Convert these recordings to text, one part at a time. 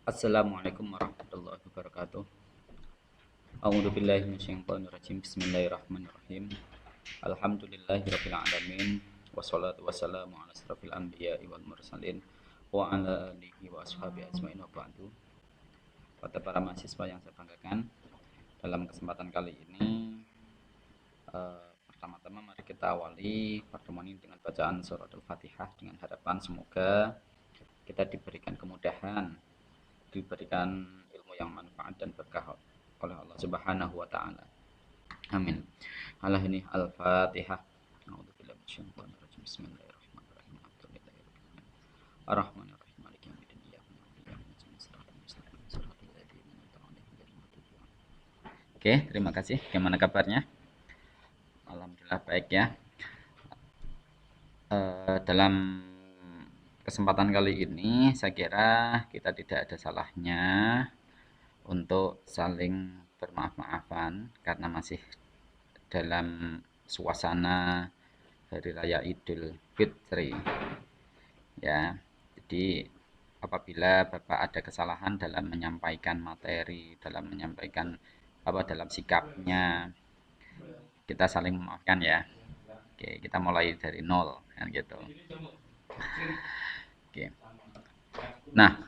Assalamualaikum warahmatullahi wabarakatuh. A'udzu billahi minasyaitonir rajim. Bismillahirrahmanirrahim. Alhamdulillahirabbil alamin. Wassalatu wassalamu ala asrofil anbiya'i wal mursalin wa ala alihi wa ashabihi ajmain wa ba'du. Pada para mahasiswa yang saya banggakan, dalam kesempatan kali ini pertama-tama mari kita awali pertemuan ini dengan bacaan surat Al-Fatihah dengan harapan semoga kita diberikan kemudahan, diberikan ilmu yang manfaat dan berkah oleh Allah Subhanahu wa taala. Amin. Allah ini Al-Fatihah. A'udzubillahi minasyaitonir rajim. Bismillahirrahmanirrahim. Ar-Rahmanir-Rahim. Maliki yaumiddin. Iyyaka na'budu wa iyyaka nasta'in. Shiratal mustaqim. Shiratal ladzina an'amta 'alaihim ghairil maghdubi 'alaihim. Oke, terima kasih. Bagaimana kabarnya? Alhamdulillah baik ya. Dalam kesempatan kali ini saya kira kita tidak ada salahnya untuk saling bermaaf-maafan karena masih dalam suasana Hari Raya Idul Fitri ya. Jadi apabila Bapak ada kesalahan dalam menyampaikan materi, dalam menyampaikan dalam sikapnya, kita saling memaafkan ya. Oke, kita mulai dari nol kan gitu. Oke. Nah,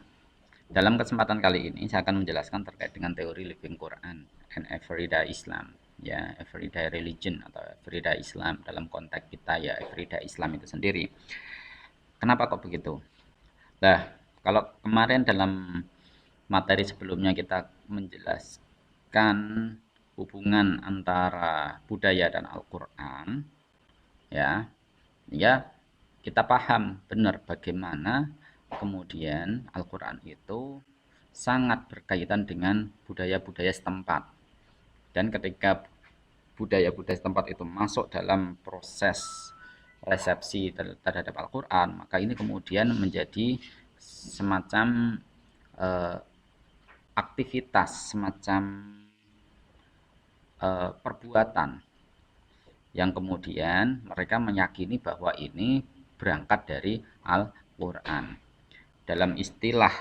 dalam kesempatan kali ini saya akan menjelaskan terkait dengan teori Living Quran and Everyday Islam, ya, Everyday Religion atau Everyday Islam dalam konteks kita ya, Everyday Islam itu sendiri. Kenapa kok begitu? Nah, kalau kemarin dalam materi sebelumnya kita menjelaskan hubungan antara budaya dan Al-Qur'an, ya, ya kita paham benar bagaimana kemudian Al-Quran itu sangat berkaitan dengan budaya-budaya setempat. Dan ketika budaya-budaya setempat itu masuk dalam proses resepsi terhadap Al-Quran, maka ini kemudian menjadi semacam aktivitas, semacam perbuatan yang kemudian mereka meyakini bahwa ini berangkat dari Al-Quran. Dalam istilah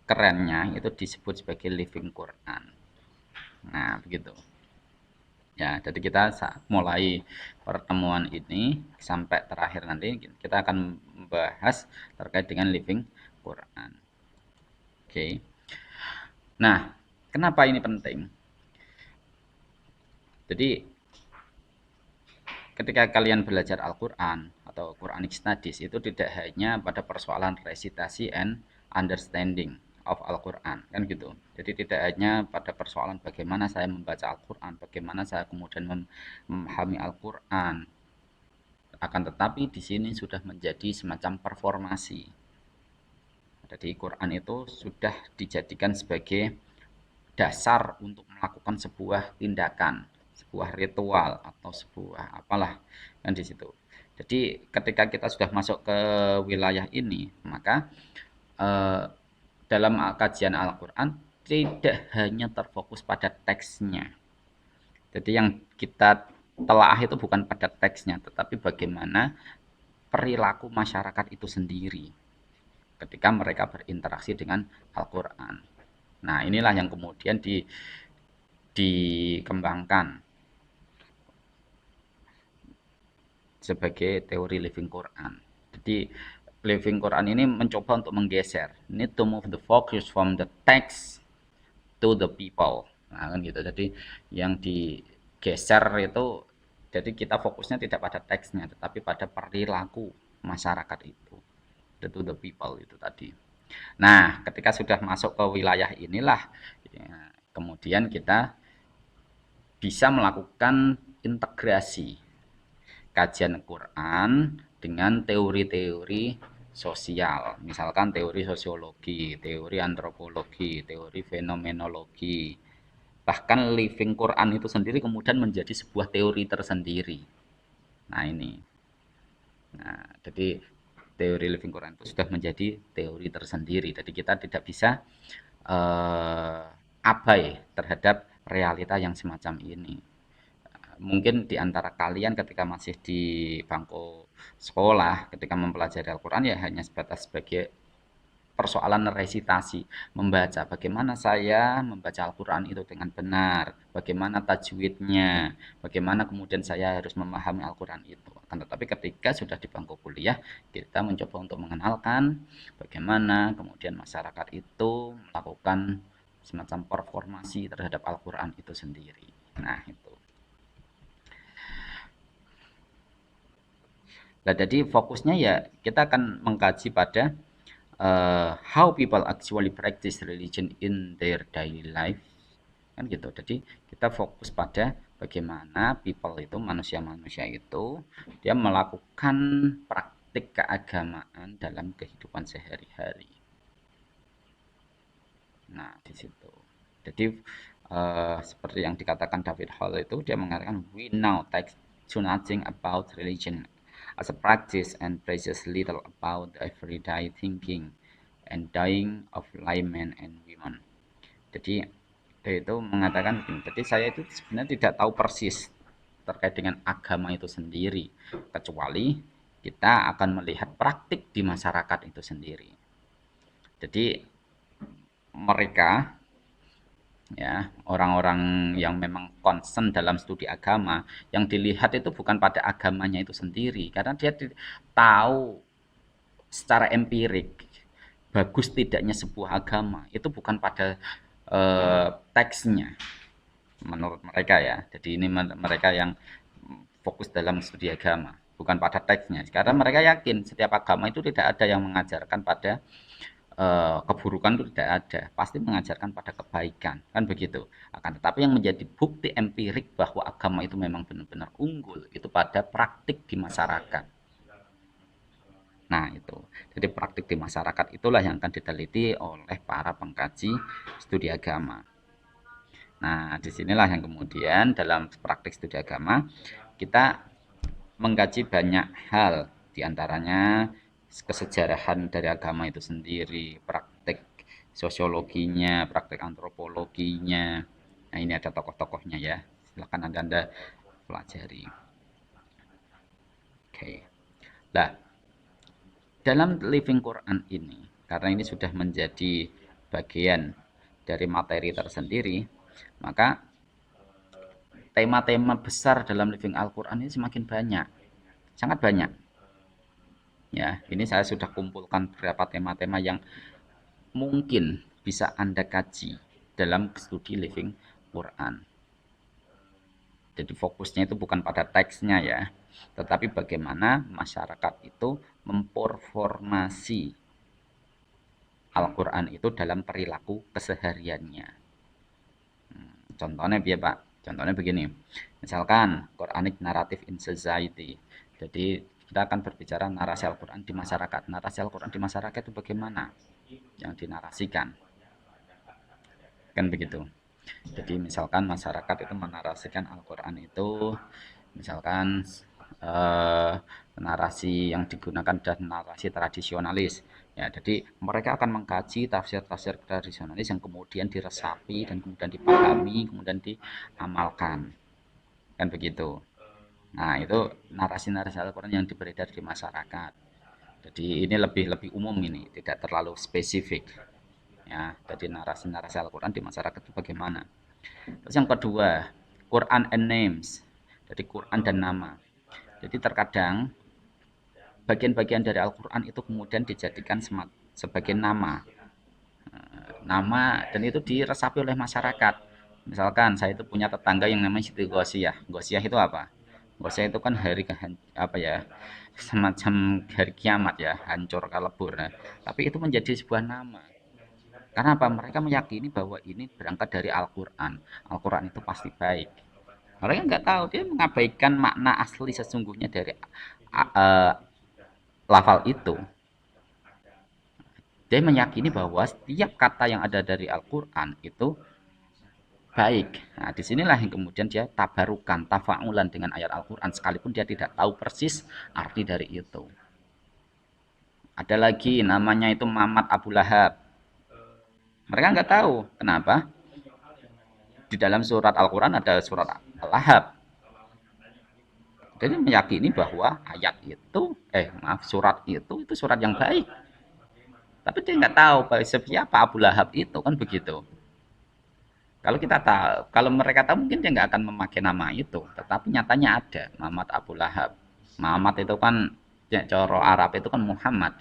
kerennya itu disebut sebagai Living Quran. Nah, begitu. Ya, jadi kita mulai pertemuan ini sampai terakhir nanti kita akan membahas terkait dengan Living Quran. Oke. Nah, kenapa ini penting? Jadi ketika kalian belajar Al-Quran atau Quranic Studies itu tidak hanya pada persoalan resitasi and understanding of Al-Quran kan gitu. Jadi tidak hanya pada persoalan bagaimana saya membaca Al-Quran, bagaimana saya kemudian memahami Al-Quran, akan tetapi di sini sudah menjadi semacam performasi. Jadi Quran itu sudah dijadikan sebagai dasar untuk melakukan sebuah tindakan, sebuah ritual atau sebuah apalah kan di situ. Jadi ketika kita sudah masuk ke wilayah ini, maka dalam kajian Al-Quran tidak hanya terfokus pada teksnya. Jadi yang kita telaah itu bukan pada teksnya, tetapi bagaimana perilaku masyarakat itu sendiri ketika mereka berinteraksi dengan Al-Quran. Nah, inilah yang kemudian dikembangkan sebagai teori Living Quran. Jadi Living Quran ini mencoba untuk menggeser, need to move the focus from the text to the people. Nah, kan gitu. Jadi yang digeser itu, jadi kita fokusnya tidak pada teksnya, tetapi pada perilaku masyarakat itu, to the people itu tadi. Nah, ketika sudah masuk ke wilayah inilah, ya, kemudian kita bisa melakukan integrasi kajian Quran dengan teori-teori sosial, misalkan teori sosiologi, teori antropologi, teori fenomenologi, bahkan Living Quran itu sendiri kemudian menjadi sebuah teori tersendiri. Nah ini, nah jadi teori Living Quran itu sudah menjadi teori tersendiri. Jadi kita tidak bisa abai terhadap realita yang semacam ini. Mungkin di antara kalian ketika masih di bangku sekolah, ketika mempelajari Al-Quran ya hanya sebatas sebagai persoalan resitasi, membaca. Bagaimana saya membaca Al-Quran itu dengan benar, bagaimana tajwidnya, bagaimana kemudian saya harus memahami Al-Quran itu. Akan tetapi ketika sudah di bangku kuliah, kita mencoba untuk mengenalkan bagaimana kemudian masyarakat itu melakukan semacam performasi terhadap Al-Quran itu sendiri. Nah, itu. Nah, jadi fokusnya ya kita akan mengkaji pada how people actually practice religion in their daily life, kan gitu. Jadi kita fokus pada bagaimana people itu, manusia-manusia itu dia melakukan praktik keagamaan dalam kehidupan sehari-hari. Nah, di situ. Jadi seperti yang dikatakan David Hall itu, dia mengatakan we now take to nothing about religion as a practice and precious little about the everyday thinking and dying of laymen and women. Jadi dia itu mengatakan begini, jadi saya itu sebenarnya tidak tahu persis terkait dengan agama itu sendiri, kecuali kita akan melihat praktik di masyarakat itu sendiri. Jadi mereka, ya, orang-orang yang memang concern dalam studi agama, yang dilihat itu bukan pada agamanya itu sendiri, karena dia tahu secara empirik bagus tidaknya sebuah agama itu bukan pada teksnya, menurut mereka ya. Jadi ini mereka yang fokus dalam studi agama, bukan pada teksnya, karena mereka yakin setiap agama itu tidak ada yang mengajarkan pada keburukan, itu tidak ada, pasti mengajarkan pada kebaikan, kan begitu. Akan tetapi yang menjadi bukti empirik bahwa agama itu memang benar-benar unggul itu pada praktik di masyarakat. Nah, itu. Jadi praktik di masyarakat itulah yang akan diteliti oleh para pengkaji studi agama. Nah, disinilah yang kemudian dalam praktik studi agama kita mengkaji banyak hal, diantaranya kesejarahan dari agama itu sendiri, praktik sosiologinya, praktik antropologinya. Nah, ini ada tokoh-tokohnya ya. Silakan Anda pelajari. Oke. Nah, dalam Living Quran ini, karena ini sudah menjadi bagian dari materi tersendiri, maka tema-tema besar dalam Living Al-Quran ini semakin banyak, sangat banyak. Ya, ini saya sudah kumpulkan beberapa tema-tema yang mungkin bisa Anda kaji dalam studi Living Quran. Jadi fokusnya itu bukan pada teksnya ya, tetapi bagaimana masyarakat itu memperformasi Al-Quran itu dalam perilaku kesehariannya. Contohnya biar Pak, contohnya begini, misalkan Quranic Narrative in Society. Jadi kita akan berbicara narasi Al-Quran di masyarakat. Narasi Al-Quran di masyarakat itu bagaimana yang dinarasikan, kan begitu. Jadi misalkan masyarakat itu menarasikan Al-Quran itu, misalkan narasi yang digunakan dan narasi tradisionalis ya. Jadi mereka akan mengkaji tafsir-tafsir tradisionalis yang kemudian diresapi dan kemudian dipahami, kemudian diamalkan, kan begitu. Nah, itu narasi-narasi Al-Quran yang beredar di masyarakat. Jadi ini lebih umum, ini tidak terlalu spesifik ya. Jadi narasi-narasi Al-Quran di masyarakat itu bagaimana. Terus yang kedua, Quran and names. Jadi Quran dan nama. Jadi terkadang bagian-bagian dari Al-Quran itu kemudian dijadikan sebagai nama. Nama, dan itu diresapi oleh masyarakat. Misalkan saya itu punya tetangga yang namanya Siti Gosiyah. Gosiyah itu apa? Gosiyah itu kan hari apa ya, semacam hari kiamat ya, hancur kalebur. Nah, tapi itu menjadi sebuah nama. Karena apa? Mereka meyakini bahwa ini berangkat dari Al-Quran. Al-Quran itu pasti baik. Mereka nggak tahu, dia mengabaikan makna asli sesungguhnya dari lafal itu. Dia meyakini bahwa setiap kata yang ada dari Al-Quran itu baik. Nah, disinilah yang kemudian dia tabarukan, tafaulan dengan ayat Al-Quran, sekalipun dia tidak tahu persis arti dari itu. Ada lagi namanya itu Mamat Abu Lahab. Mereka nggak tahu. Kenapa? Di dalam surat Al-Quran ada surat Al-Lahab. Jadi meyakini bahwa ayat itu, surat itu surat yang baik. Tapi dia nggak tahu siapa Abu Lahab itu, kan begitu. Kalau kita tahu, kalau mereka tahu mungkin dia nggak akan memakai nama itu. Tetapi nyatanya ada Muhammad Abu Lahab. Muhammad itu kan ya, coro Arab itu kan Muhammad.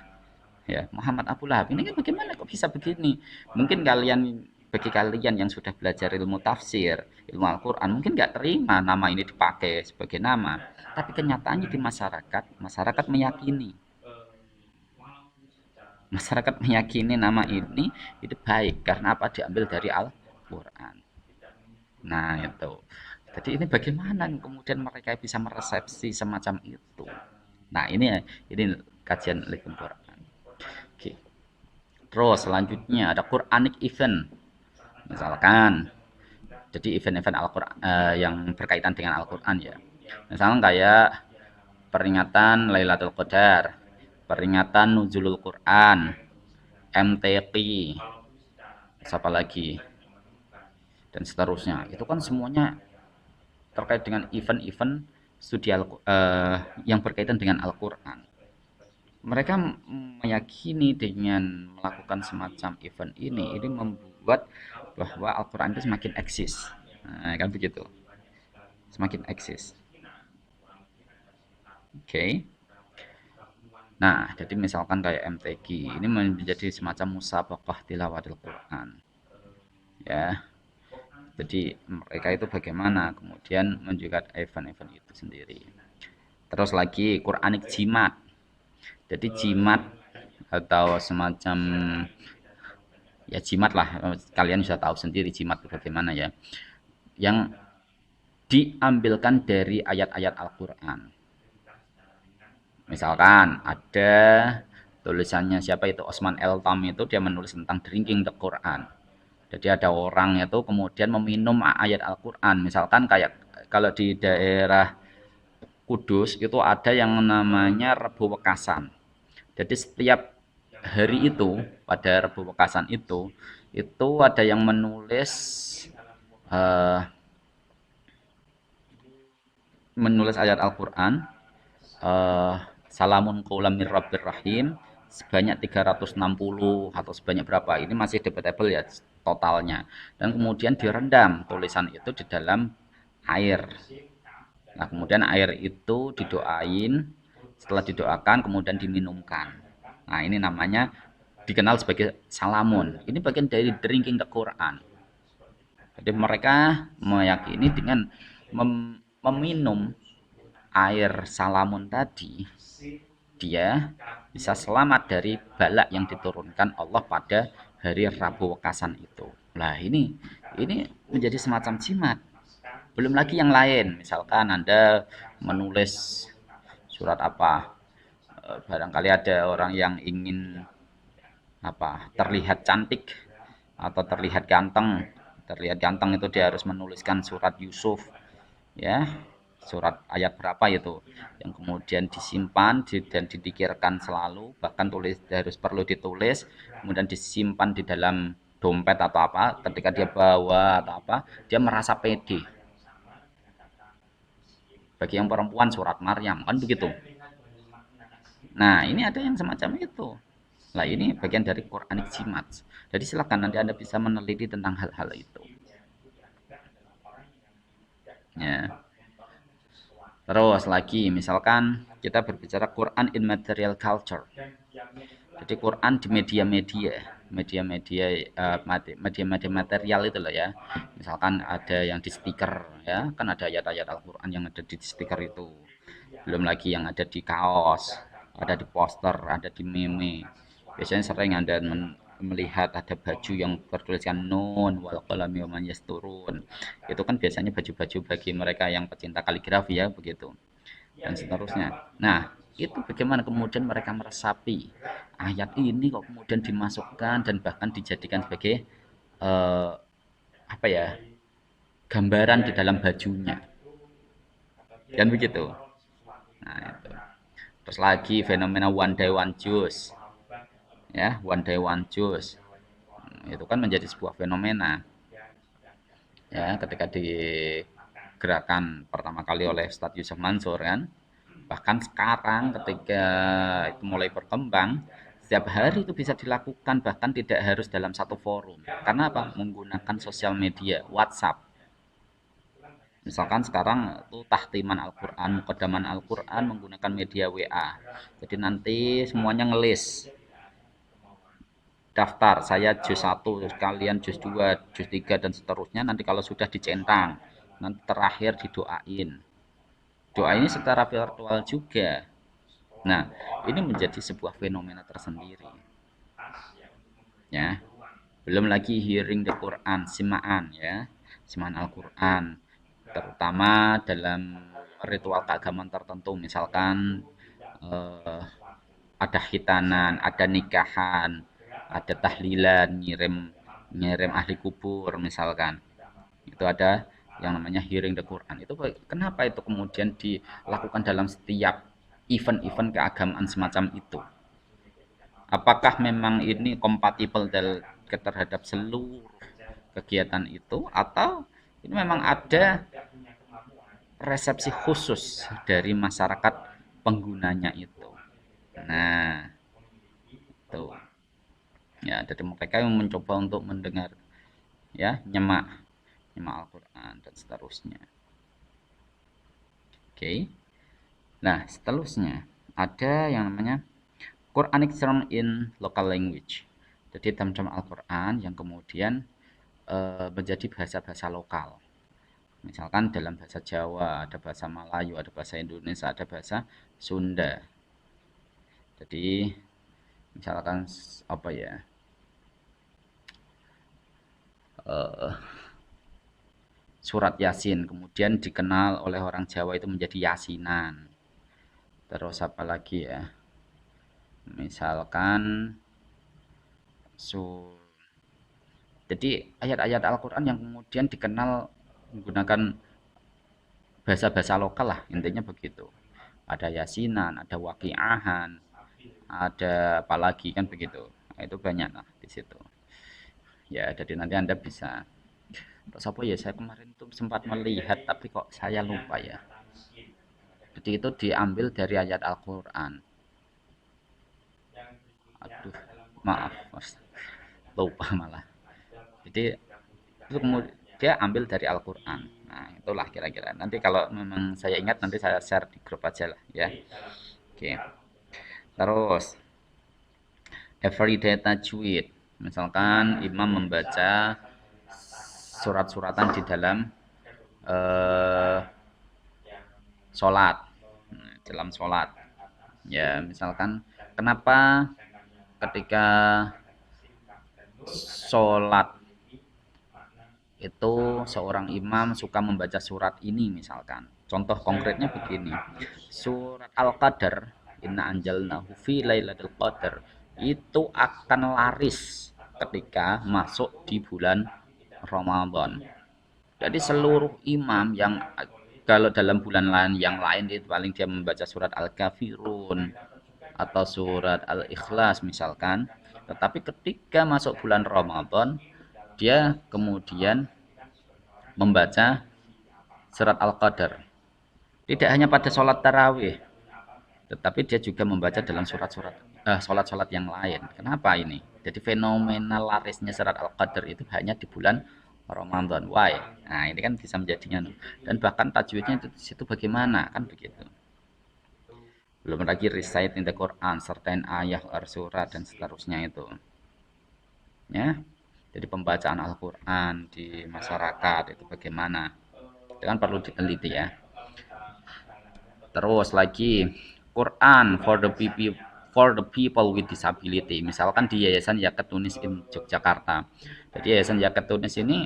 Ya, Muhammad Abu Lahab. Ini kan bagaimana kok bisa begini? Mungkin bagi kalian yang sudah belajar ilmu tafsir, ilmu Al-Quran, mungkin nggak terima nama ini dipakai sebagai nama. Tapi kenyataannya di masyarakat, masyarakat meyakini. Masyarakat meyakini nama ini itu baik karena apa? Diambil dari Al-Quran. Nah, itu. Jadi ini bagaimana kemudian mereka bisa meresepsi semacam itu. Nah, ini kajian ilmu Quran. Oke. Terus selanjutnya ada Quranic event. Misalkan jadi event-event Al-Qur'an yang berkaitan dengan Al-Qur'an ya. Misalnya kayak peringatan Lailatul Qadar, peringatan Nuzulul Quran, MTQ, siapa lagi dan seterusnya. Itu kan semuanya terkait dengan event-event studi yang berkaitan dengan Al-Qur'an. Mereka meyakini dengan melakukan semacam event ini membuat bahwa Al-Quran itu semakin eksis. Nah, kan begitu, semakin eksis. Oke. Okay. Nah, jadi misalkan kayak MTQ ini menjadi semacam musabaqah tilawatil Quran. Ya. Jadi mereka itu bagaimana kemudian menunjukkan event-event itu sendiri. Terus lagi Quranic jimat. Jadi jimat atau semacam ya jimat lah, kalian sudah tahu sendiri jimat itu bagaimana ya, yang diambilkan dari ayat-ayat Al-Quran. Misalkan ada tulisannya siapa itu Osman Eltam, itu dia menulis tentang drinking the Quran. Jadi ada orang itu kemudian meminum ayat Al-Quran. Misalkan kayak kalau di daerah Kudus itu ada yang namanya Rebo Wekasan. Jadi setiap hari itu, pada Rebo Wekasan itu ada yang menulis ayat Al-Quran, Salamun qaulam mir rabbir rahim, sebanyak 360 atau sebanyak berapa, ini masih debatable ya totalnya. Dan kemudian direndam tulisan itu di dalam air. Nah, kemudian air itu didoain, setelah didoakan kemudian diminumkan. Nah, ini namanya dikenal sebagai salamun. Ini bagian dari drinking the Quran. Jadi mereka meyakini dengan meminum air salamun tadi, dia bisa selamat dari balak yang diturunkan Allah pada hari Rabu Wekasan itu. Nah, ini menjadi semacam jimat. Belum lagi yang lain, misalkan Anda menulis surat apa, barangkali ada orang yang ingin terlihat cantik atau terlihat ganteng. Terlihat ganteng itu dia harus menuliskan surat Yusuf, ya, surat ayat berapa itu, yang kemudian disimpan dan didikirkan selalu, bahkan perlu ditulis, kemudian disimpan di dalam dompet atau apa, ketika dia bawa atau apa, dia merasa pede. Bagi yang perempuan surat Maryam, kan begitu. Nah, ini ada yang semacam itu. Nah, ini bagian dari Quranic jimat. Jadi silakan nanti Anda bisa meneliti tentang hal-hal itu. Ya. Terus lagi, misalkan kita berbicara Quran in material culture. Jadi Quran di media-media material itu loh ya. Misalkan ada yang di stiker ya, kan ada ayat-ayat Al-Quran yang ada di stiker itu. Belum lagi yang ada di kaos, ada di poster, ada di meme. Biasanya sering Anda melihat ada baju yang bertuliskan nun wal qalami wa man yasturun. Itu kan biasanya baju-baju bagi mereka yang pecinta kaligrafi ya, begitu. Dan seterusnya. Nah, itu bagaimana kemudian mereka meresapi ayat ini kok kemudian dimasukkan dan bahkan dijadikan sebagai gambaran di dalam bajunya, kan begitu. Nah, itu. Terus lagi fenomena one day one juice, ya, one day one juice, itu kan menjadi sebuah fenomena ya, ketika digerakkan pertama kali oleh Ustadz Yusuf Mansur kan. Bahkan sekarang ketika itu mulai berkembang, setiap hari itu bisa dilakukan, bahkan tidak harus dalam satu forum. Karena apa? Menggunakan sosial media, WhatsApp. Misalkan sekarang itu tahtiman Al-Quran, mukadaman Al-Quran menggunakan media WA. Jadi nanti semuanya ngelis. Daftar, saya juz 1, kalian juz 2, juz 3, dan seterusnya. Nanti kalau sudah dicentang, nanti terakhir didoain. Doa ini secara virtual juga. Nah, ini menjadi sebuah fenomena tersendiri. Ya, belum lagi hearing the Quran, simaan ya, simaan Al-Quran, terutama dalam ritual keagamaan tertentu, misalkan ada khitanan, ada nikahan, ada tahlilan, ngirim ngirim ahli kubur misalkan. Itu ada yang namanya hearing the Quran. Itu kenapa itu kemudian dilakukan dalam setiap event-event keagamaan semacam itu? Apakah memang ini kompatibel terhadap seluruh kegiatan itu, atau ini memang ada resepsi khusus dari masyarakat penggunanya itu? Nah, itu ya, dari mereka yang mencoba untuk mendengar, ya, nyemak nyemak Al-Quran dan seterusnya. Oke. Nah, seterusnya ada yang namanya Quranic song in local language. Jadi dalam Al-Quran yang kemudian menjadi bahasa-bahasa lokal. Misalkan dalam bahasa Jawa, ada bahasa Melayu, ada bahasa Indonesia, ada bahasa Sunda. Jadi misalkan apa ya? Surat Yasin kemudian dikenal oleh orang Jawa itu menjadi Yasinan. Terus apa lagi ya? Misalkan jadi ayat-ayat Al-Quran yang kemudian dikenal menggunakan bahasa-bahasa lokal lah, intinya begitu. Ada Yasinan, ada Waqiahan, ada apalagi kan begitu. Nah, itu banyak lah di situ. Ya, jadi nanti Anda bisa. Terus apa ya? Saya kemarin tuh sempat melihat, tapi kok saya lupa ya. Jadi itu diambil dari ayat Al-Quran. Aduh, maaf, Mas. Lupa malah. Jadi itu kemudian dia ambil dari Al-Quran. Nah, itulah kira-kira. Nanti kalau memang saya ingat, nanti saya share di grup aja lah ya. Oke. Terus everyday tajwid. Misalkan imam membaca surat-suratan di dalam sholat. Nah, dalam sholat. Ya, misalkan kenapa ketika sholat itu seorang imam suka membaca surat ini misalkan. Contoh konkretnya begini. Surat Al-Qadar, Inna anjalnahu fi lailatul qadar, itu akan laris ketika masuk di bulan Ramadan. Jadi seluruh imam yang kalau dalam bulan lain yang lain itu paling dia membaca surat Al-Kafirun atau surat Al-Ikhlas misalkan, tetapi ketika masuk bulan Ramadan dia kemudian membaca surat Al-Qadar. Tidak hanya pada sholat tarawih, tetapi dia juga membaca dalam sholat-sholat yang lain. Kenapa ini? Jadi fenomena larisnya surat Al-Qadar itu hanya di bulan Ramadan. Why? Nah, ini kan bisa menjadinya. Dan bahkan tajwidnya itu di situ bagaimana? Kan begitu. Belum lagi recite in the Quran, sertain ayat, surat, dan seterusnya itu. Ya. Jadi pembacaan Al-Quran di masyarakat itu bagaimana? Itu kan perlu diteliti ya. Terus lagi Quran for the people with disability. Misalkan di Yayasan Yakat Tunis in Yogyakarta. Jadi Yayasan Yakat Tunis ini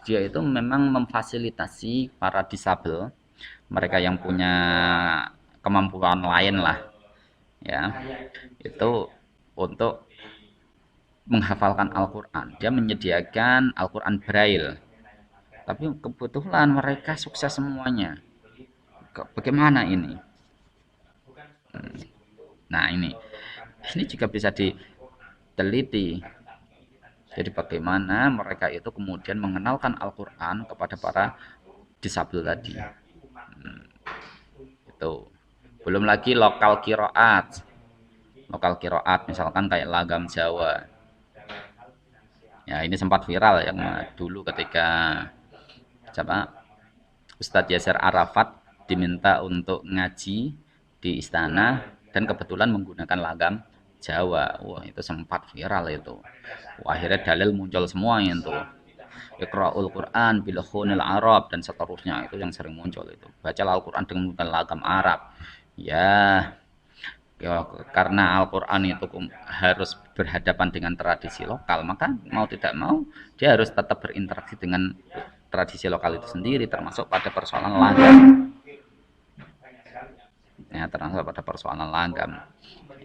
dia itu memang memfasilitasi para disabel, mereka yang punya kemampuan lain lah ya, itu untuk menghafalkan Al-Quran. Dia menyediakan Al-Quran Braille, tapi kebetulan mereka sukses semuanya. Bagaimana ini? Nah, ini juga bisa diteliti. Jadi bagaimana mereka itu kemudian mengenalkan Al-Quran kepada para disabel tadi. Itu belum lagi lokal kiroat. lokal kiroat, misalkan kayak lagam Jawa. Ya, ini sempat viral yang dulu ketika siapa Ustadz Yasser Arafat diminta untuk ngaji di istana dan kebetulan menggunakan lagam Jawa. Wah, itu sempat viral itu. Wah, akhirnya dalil muncul semua itu. Iqra'ul Quran bil khunil Arab dan seterusnya, itu yang sering muncul itu. Bacalah Al-Quran dengan menggunakan lagam Arab. Ya, ya, karena Al-Quran itu harus berhadapan dengan tradisi lokal, maka mau tidak mau dia harus tetap berinteraksi dengan tradisi lokal itu sendiri, termasuk pada persoalan langgam. Ya, termasuk pada persoalan langgam.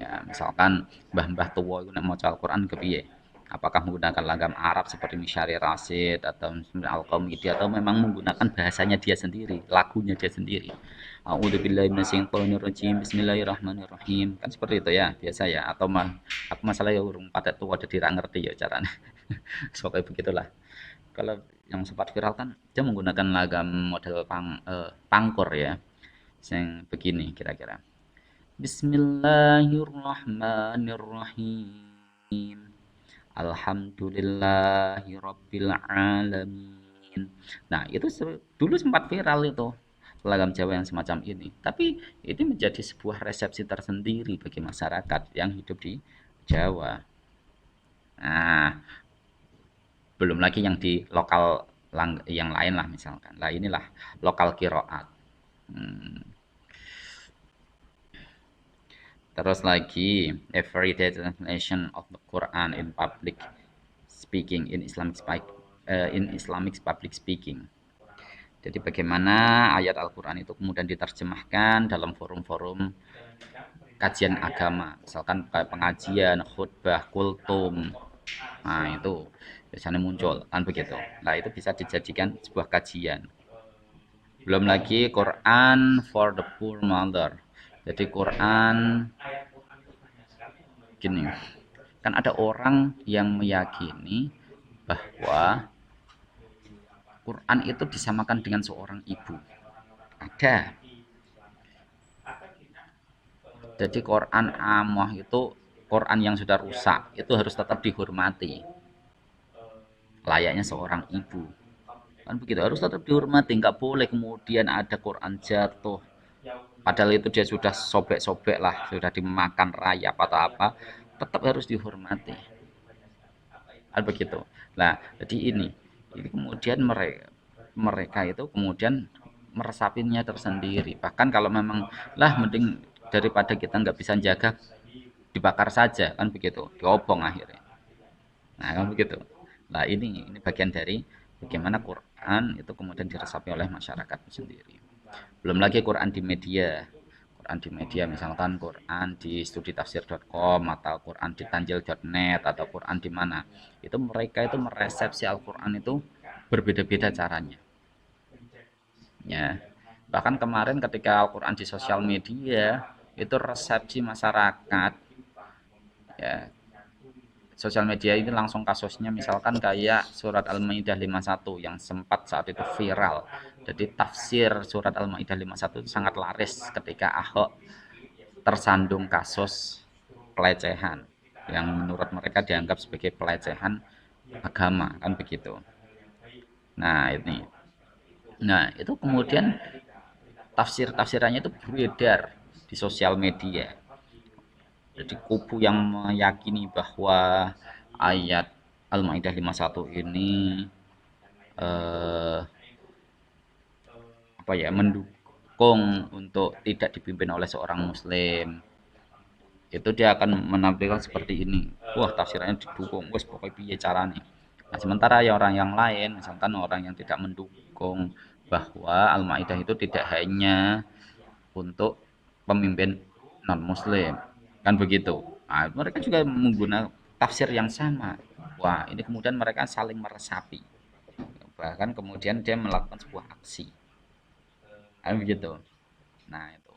Ya, misalkan mbah-mbah tua itu mau Al-Quran kepiye? Apakah menggunakan langgam Arab seperti Misyari Rasid atau Al-Qamidi, atau memang menggunakan bahasanya dia sendiri, lagunya dia sendiri. A'udzubillahi minasyaitonirrajim. Bismillahirrahmanirrahim. Kan seperti itu ya, biasa ya. Atau aku masalah ya urung pada tua ada tidak ngerti ya caranya. Seperti begitulah. Kalau yang sempat viral kan dia menggunakan lagam model pangkor ya. Yang begini kira-kira. Bismillahirrahmanirrahim. Alhamdulillahi rabbil alamin. Nah, itu dulu sempat viral itu lagam Jawa yang semacam ini. Tapi ini menjadi sebuah resepsi tersendiri bagi masyarakat yang hidup di Jawa. Nah, belum lagi yang di lokal yang lain lah misalkan. Lah inilah lokal kiroat. Terus lagi everyday translation of the Quran in public speaking in Islamic public speaking. Jadi bagaimana ayat Al-Quran itu kemudian diterjemahkan dalam forum-forum kajian agama, misalkan kayak pengajian, khutbah, kultum. Nah, itu biasanya muncul kan begitu. Nah, itu bisa dijadikan sebuah kajian. Belum lagi Quran for the poor mother. Jadi Quran gini, kan ada orang yang meyakini bahwa Quran itu disamakan dengan seorang ibu. Ada. Jadi Quran amah itu Quran yang sudah rusak, itu harus tetap dihormati. Layaknya seorang ibu. Kan begitu, harus tetap dihormati, nggak boleh kemudian ada Quran jatuh. Padahal itu dia sudah sobek-sobek lah, sudah dimakan rayap atau apa, tetap harus dihormati. Kan begitu. Nah, jadi ini kemudian mereka itu kemudian meresapinya tersendiri. Bahkan kalau memang lah mending daripada kita nggak bisa jaga, dibakar saja kan begitu, diobong akhirnya. Nah kan begitu. Nah ini bagian dari bagaimana Quran itu kemudian diresapi oleh masyarakat sendiri. Belum lagi Quran di media. Quran di media misalkan Quran di studitafsir.com atau Quran di tanjil.net atau Quran di mana. Itu mereka itu meresepsi Al-Quran itu berbeda-beda caranya. Ya. Bahkan kemarin ketika Al-Quran di sosial media itu resepsi masyarakat ya, sosial media ini langsung kasusnya misalkan kayak surat Al-Maidah 51 yang sempat saat itu viral. Jadi tafsir surat Al-Maidah 51 itu sangat laris ketika Ahok tersandung kasus pelecehan yang menurut mereka dianggap sebagai pelecehan agama kan begitu. Nah, ini. Nah, itu kemudian tafsir-tafsirannya itu beredar di sosial media. Jadi kubu yang meyakini bahwa ayat Al-Maidah 51 ini apa ya, mendukung untuk tidak dipimpin oleh seorang muslim. Itu dia akan menampilkan seperti ini. Wah, tafsirannya didukung. Wes pokoknya piye carane. Nah, sementara ya orang yang lain, misalkan orang yang tidak mendukung bahwa Al-Maidah itu tidak hanya untuk pemimpin non muslim kan begitu. Nah, mereka juga menggunakan tafsir yang sama. Wah, ini kemudian mereka saling meresapi, bahkan kemudian dia melakukan sebuah aksi kan begitu. Nah, itu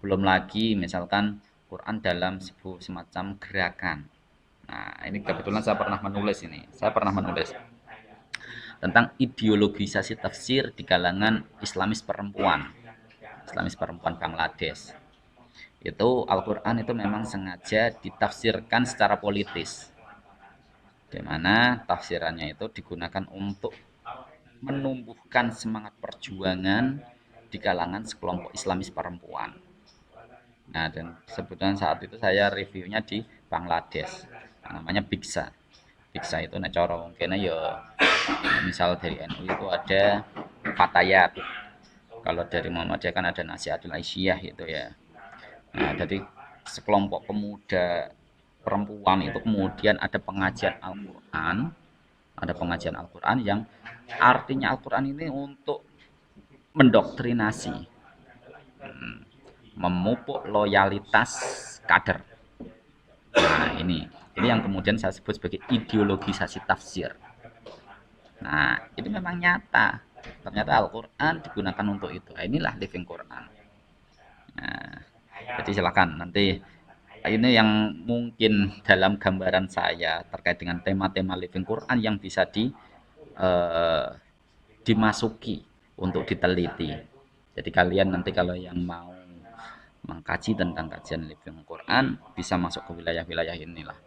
belum lagi misalkan Quran dalam sebuah semacam gerakan. Nah, ini kebetulan saya pernah menulis tentang ideologisasi tafsir di kalangan Islamis perempuan Bangladesh. Itu Al-Quran itu memang sengaja ditafsirkan secara politis, di mana tafsirannya itu digunakan untuk menumbuhkan semangat perjuangan di kalangan sekelompok Islamis perempuan. Nah, dan sebetulnya saat itu saya reviewnya di Bangladesh, namanya Biksa. Biksa itu nek cara mungkin ya misal dari NU itu ada Fatayat. Kalau dari Muhammadiyah kan ada Nasihatul Aisyah itu ya. Nah, jadi sekelompok pemuda perempuan itu kemudian ada pengajian Al-Quran yang artinya Al-Quran ini untuk mendoktrinasi, memupuk loyalitas kader. Nah, ini yang kemudian saya sebut sebagai ideologisasi tafsir. Nah, ini memang nyata. Ternyata Al-Quran digunakan untuk itu. Nah, inilah living Quran. Nah, jadi silakan nanti ini yang mungkin dalam gambaran saya terkait dengan tema-tema living Quran yang bisa eh, dimasuki untuk diteliti. Jadi kalian nanti kalau yang mau mengkaji tentang kajian living Quran bisa masuk ke wilayah-wilayah inilah.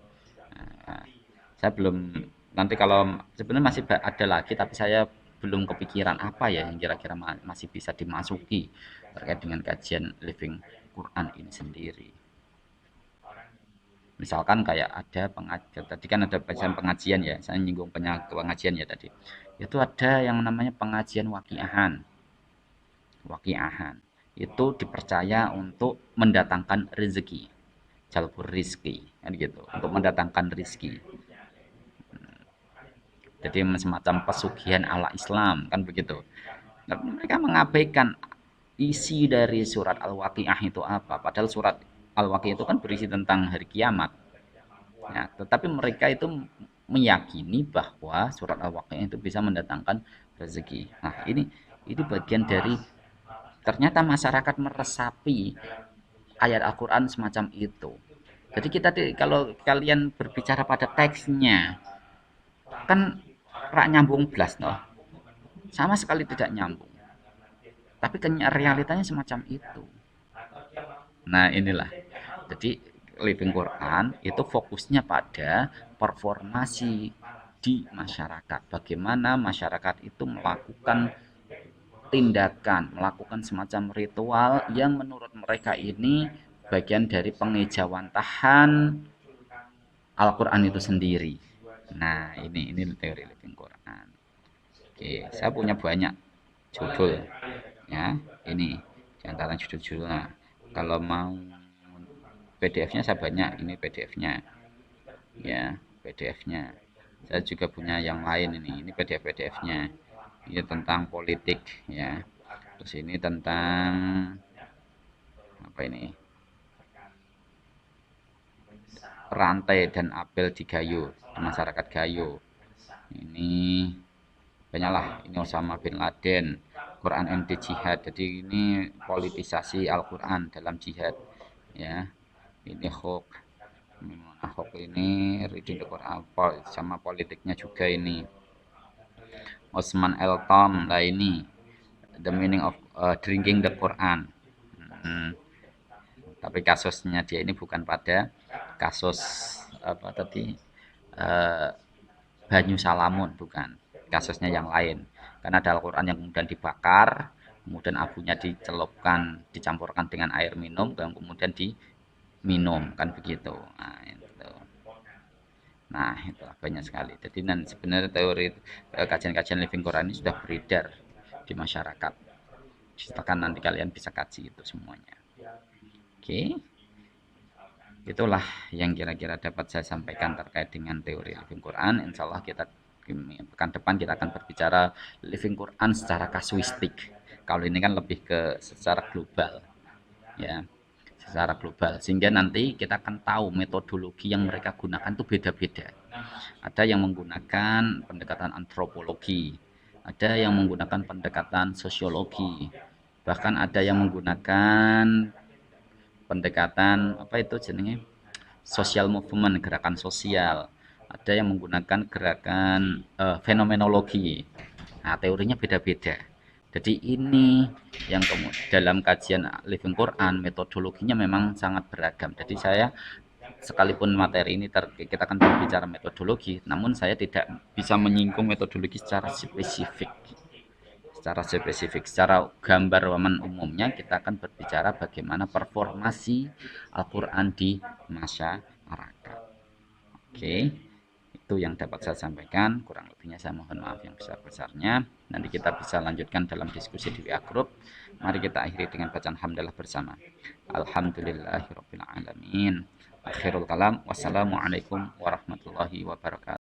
Nah, saya belum nanti kalau sebenarnya masih ada lagi tapi saya belum kepikiran apa ya yang kira-kira masih bisa dimasuki terkait dengan kajian living Quran ini sendiri. Misalkan kayak ada pengajian, tadi kan ada pengajian ya, saya nyinggung pengajian ya tadi. Itu ada yang namanya pengajian waqiahan. Waqiahan itu dipercaya untuk mendatangkan rezeki, jalbur rizki, kan gitu, untuk mendatangkan rizki. Jadi semacam pesugihan ala Islam, kan begitu. Tapi mereka mengabaikan isi dari surat Al-Waqiah itu apa. Padahal surat Al-Waqiah itu kan berisi tentang hari kiamat. Ya, tetapi mereka itu meyakini bahwa surat Al-Waqiah itu bisa mendatangkan rezeki. Nah, ini bagian dari ternyata masyarakat meresapi ayat Al-Quran semacam itu. Jadi kita kalau kalian berbicara pada teksnya, kan rak nyambung blas no. Sama sekali tidak nyambung. Tapi realitanya semacam itu. Nah, inilah. Jadi Living Quran itu fokusnya pada performasi di masyarakat. Bagaimana masyarakat itu melakukan tindakan, melakukan semacam ritual yang menurut mereka ini bagian dari pengejawantahan Al-Quran itu sendiri. Nah, ini teori Living Quran. Oke, saya punya banyak judul ya. Ini di antara judul-judulnya. Kalau mau PDF-nya saya banyak, ini PDF-nya. Ya, PDF-nya. Saya juga punya yang lain ini PDF-PDF-nya. Ini tentang politik ya. Terus ini tentang apa ini? Rantai dan apel di Gayo, di masyarakat Gayo. Ini banyaklah, ini Osama bin Laden, Quran anti jihad. Jadi ini politisasi Al-Quran dalam jihad ya. Ini hoax, ini reading the Quran sama politiknya juga ini. Osman Elton lah ini the meaning of drinking the Quran. Tapi kasusnya dia ini bukan pada kasus apa tadi eh, Banyu Salamun, bukan, kasusnya yang lain. Karena ada Al-Quran yang kemudian dibakar, kemudian abunya dicelupkan, dicampurkan dengan air minum, dan kemudian diminum, kan begitu. Nah, itulah banyak sekali. Jadi sebenarnya teori kajian-kajian Living Quran ini sudah beredar di masyarakat. Silakan nanti kalian bisa kaji itu semuanya. Oke, itulah yang kira-kira dapat saya sampaikan terkait dengan teori Living Quran. Insya Allah kita pekan depan kita akan berbicara Living Quran secara kasuistik. Kalau ini kan lebih ke secara global, ya, secara global. Sehingga nanti kita akan tahu metodologi yang mereka gunakan itu beda-beda. Ada yang menggunakan pendekatan antropologi, ada yang menggunakan pendekatan sosiologi, bahkan ada yang menggunakan pendekatan apa itu jenenge social movement, gerakan sosial, ada yang menggunakan gerakan fenomenologi. Nah, teorinya beda-beda. Jadi ini yang dalam kajian Living Quran metodologinya memang sangat beragam. Jadi saya sekalipun materi ini kita akan berbicara metodologi, namun saya tidak bisa menyinggung metodologi secara spesifik. Secara gambar umumnya kita akan berbicara bagaimana performasi Al-Quran di masyarakat. Oke, itu yang dapat saya sampaikan. Kurang lebihnya saya mohon maaf yang besar-besarnya. Nanti kita bisa lanjutkan dalam diskusi di WA Group. Mari kita akhiri dengan bacaan hamdalah bersama. Alhamdulillahirabbil alamin. Akhirul kalam. Wassalamualaikum warahmatullahi wabarakatuh.